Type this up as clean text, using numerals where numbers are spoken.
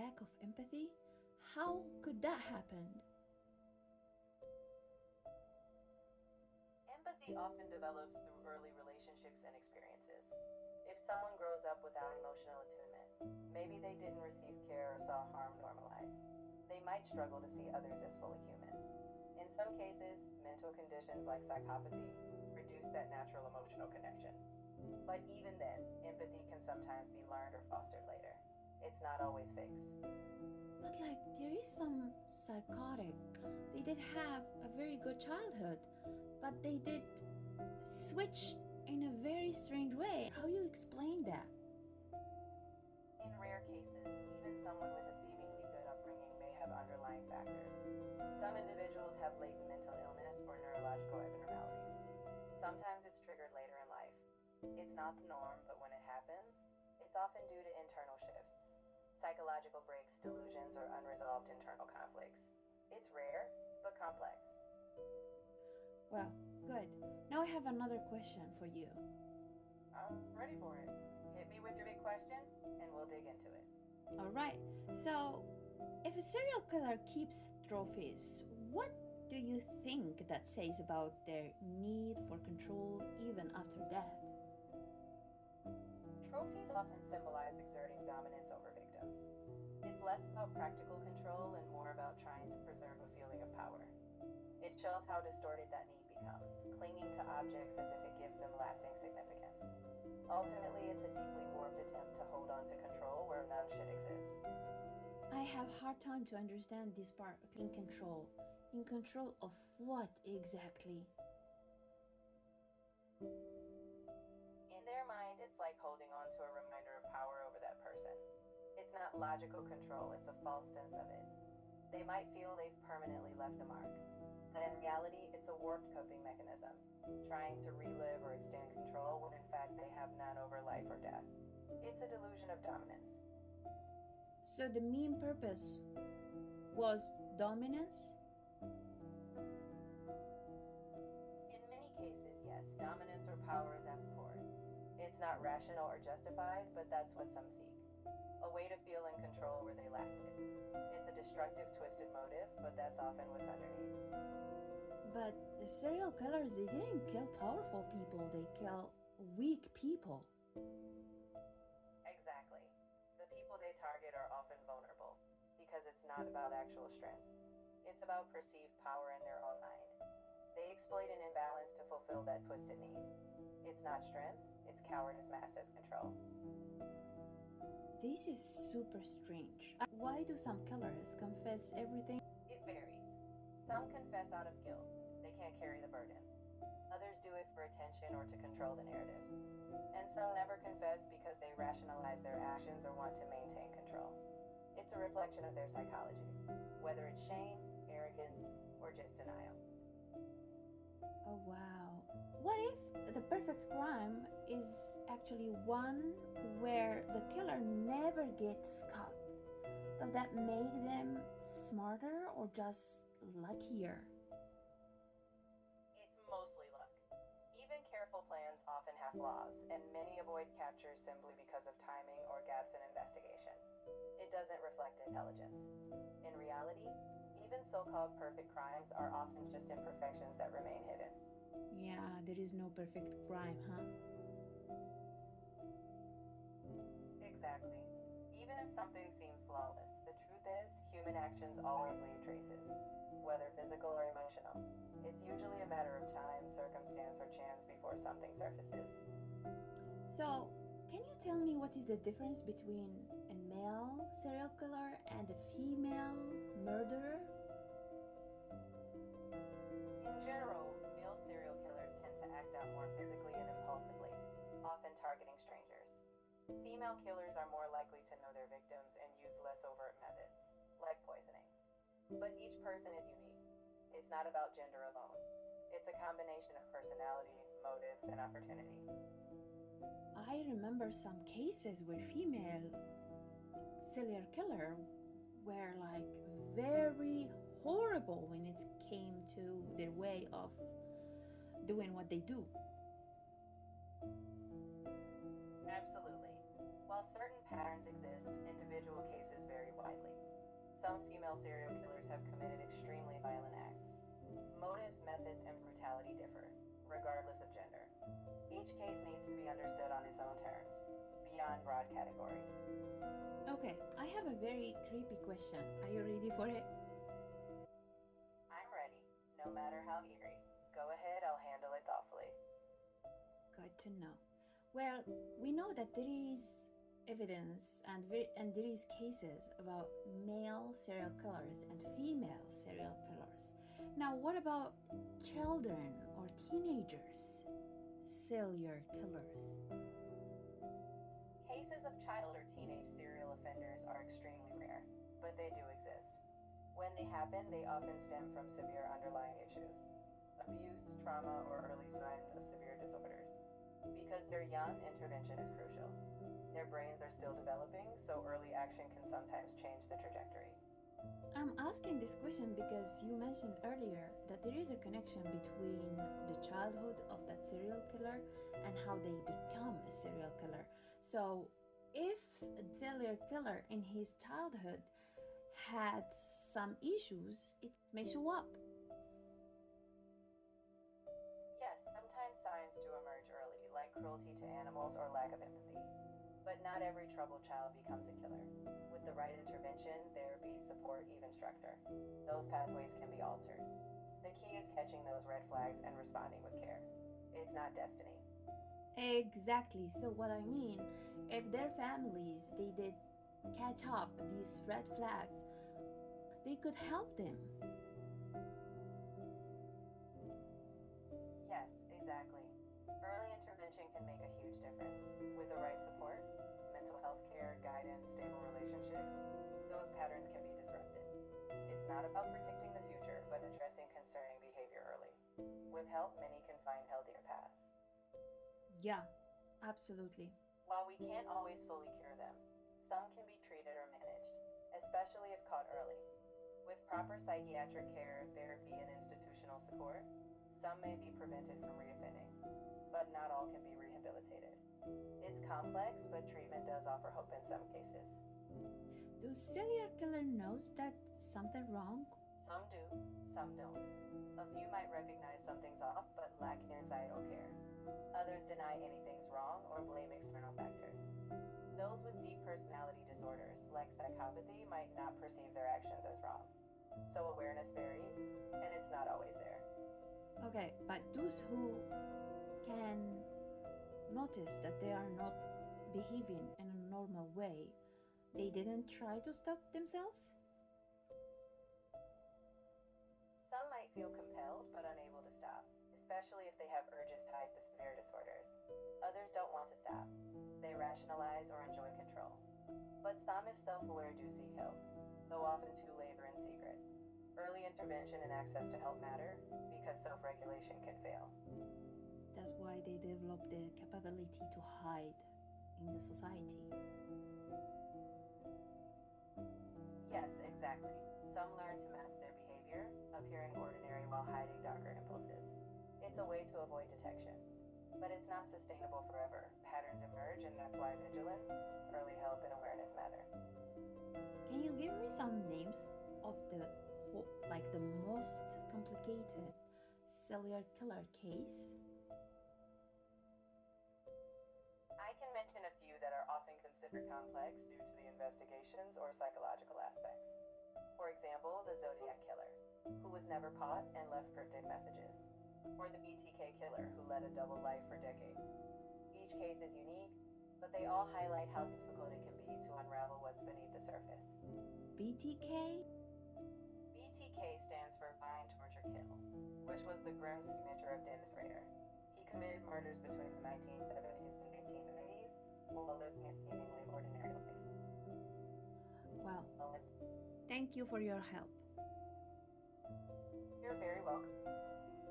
lack of empathy? How could that happen? Empathy often develops through early relationships and experiences. If someone grows up without emotional attunement, maybe they didn't receive care or saw harm normalized, they might struggle to see others as fully human. In some cases, mental conditions like psychopathy reduce that natural emotional connection. But even then, empathy can sometimes be learned or fostered later. It's not always fixed. But like, there is some psychotic. They did have a very good childhood, but they did switch in a very strange way. How you explain that? In rare cases, even someone with a seemingly good upbringing may have underlying factors. Some individuals have latent mental illness or neurological abnormalities. Sometimes it's triggered later in life. It's not the norm, but when it happens, it's often due to internal shifts, psychological breaks, delusions, or unresolved internal conflicts. It's rare, but complex. Well, good. Now I have another question for you. I'm ready for it. Hit me with your big question, and we'll dig into it. All right. So, if a serial killer keeps trophies, what do you think that says about their need for control even after death? Trophies often symbolize exerting dominance over victims. It's less about practical control and more about trying to preserve a feeling of power. It shows how distorted that need becomes, clinging to objects as if it gives them lasting significance. Ultimately, it's a deeply warped attempt to hold on to control where none should exist. I have a hard time to understand this part. In control. In control of what exactly? In their mind, it's like holding on to a reminder of power over that person. It's not logical control, it's a false sense of it. They might feel they've permanently left a mark, but in reality, it's a warped coping mechanism, trying to relive or extend control when in fact they have none over life or death. It's a delusion of dominance. So the main purpose was dominance? In many cases, yes, dominance or power is at the core. It's not rational or justified, but that's what some seek. A way to feel in control where they lacked it. It's a destructive, twisted motive, but that's often what's underneath. But the serial killers, they didn't kill powerful people, they kill weak people. Exactly. The people they target are often vulnerable, because it's not about actual strength. It's about perceived power in their own mind. They exploit an imbalance to fulfill that twisted need. It's not strength, it's cowardice masked as control. This is super strange. Why do some killers confess everything? It varies. Some confess out of guilt. They can't carry the burden. Others do it for attention or to control the narrative. And some never confess because they rationalize their actions or want to maintain control. It's a reflection of their psychology, whether it's shame, arrogance, or just denial. Oh wow. What if the perfect crime is actually one where the killer never gets caught? Does that make them smarter or just luckier? It's mostly luck. Even careful plans often have flaws, and many avoid capture simply because of timing or gaps in investigation. It doesn't reflect intelligence. In reality, even so-called perfect crimes are often just imperfections that remain hidden. Yeah, there is no perfect crime, huh? Exactly. Even if something seems flawless, the truth is, human actions always leave traces, whether physical or emotional. It's usually a matter of time, circumstance, or chance before something surfaces. So, can you tell me what is the difference between a male serial killer and a female murderer? In general, male serial killers tend to act out more physically and impulsively, often targeting strangers. Female killers are more likely to know their victims and use less overt methods, like poisoning. But each person is unique. It's not about gender alone. It's a combination of personality, motives, and opportunity. I remember some cases where female serial killer were like very horrible when it came to their way of doing what they do. Absolutely. While certain patterns exist, individual cases vary widely. female serial killers have committed extremely violent acts. Motives, methods, and brutality differ, regardless of gender. Each case needs to be understood on its own terms, beyond broad categories. Okay, I have a very creepy question. Are you ready for it? I'm ready, no matter how eerie. Go ahead, I'll handle it thoughtfully. Good to know. Well, we know that there is evidence and there is cases about male serial killers and female serial killers. Now, what about children or teenagers serial killers? Cases of child or teenage serial offenders are extremely rare, but they do exist. When they happen, they often stem from severe underlying issues, abuse, trauma, or early signs of severe disorders. Because they're young, intervention is crucial. Their brains are still developing, so early action can sometimes change the trajectory. I'm asking this question because you mentioned earlier that there is a connection between the childhood of that serial killer and how they become a serial killer. So, if a serial killer in his childhood had some issues, it may show up. Yes, sometimes signs do emerge early, like cruelty to animals or lack of empathy. But not every troubled child becomes a killer. With the right intervention, therapy, support, even structure, those pathways can be altered. The key is catching those red flags and responding with care. It's not destiny. Exactly. So what I mean, if their families they did catch up these red flags, they could help them. Yes, exactly. Early intervention can make a huge difference. With the right support, mental health care, guidance, stable relationships, those patterns can be disrupted. It's not about predicting the future, but addressing concerning behavior early. With help, many can find healthier paths. Yeah, absolutely. While we can't always fully cure them, some can be treated or managed, especially if caught early. With proper psychiatric care, therapy, and institutional support, some may be prevented from reoffending, but not all can be rehabilitated. It's complex, but treatment does offer hope in some cases. Do serial killer knows that something wrong? Some do, some don't. A few might recognize something's off, but lack insight or care. Others deny anything's wrong or blame external factors. Those with deep personality disorders, like psychopathy, might not perceive their actions as wrong. So awareness varies, and it's not always there. Okay, but those who can notice that they are not behaving in a normal way, they didn't try to stop themselves? Some might feel compelled but unable to stop, especially if they have urges tied to severe disorders. Others don't want to stop. They rationalize or enjoy control. But some, if self-aware, do seek help, though often too late or in secret. Early intervention and access to help matter because self-regulation can fail. That's why they develop the capability to hide in the society. Yes, exactly. Some learn to mask their behavior, appearing ordinary while hiding darker impulses. It's a way to avoid detection. But it's not sustainable forever. Patterns emerge, and that's why vigilance, early help, and awareness matter. Can you give me some names of the most complicated serial killer case? I can mention a few that are often considered complex due to the investigations or psychological aspects. For example, the Zodiac Killer, who was never caught and left cryptic messages, or the BTK Killer, who led a double life for decades. Each case is unique, but they all highlight how difficult it can be to unravel what's beneath the surface. BTK? BTK stands for Bind, Torture, Kill, which was the grim signature of Dennis Rader. He committed murders between the 1970s and 1990s while living a seemingly ordinary life. Well, thank you for your help.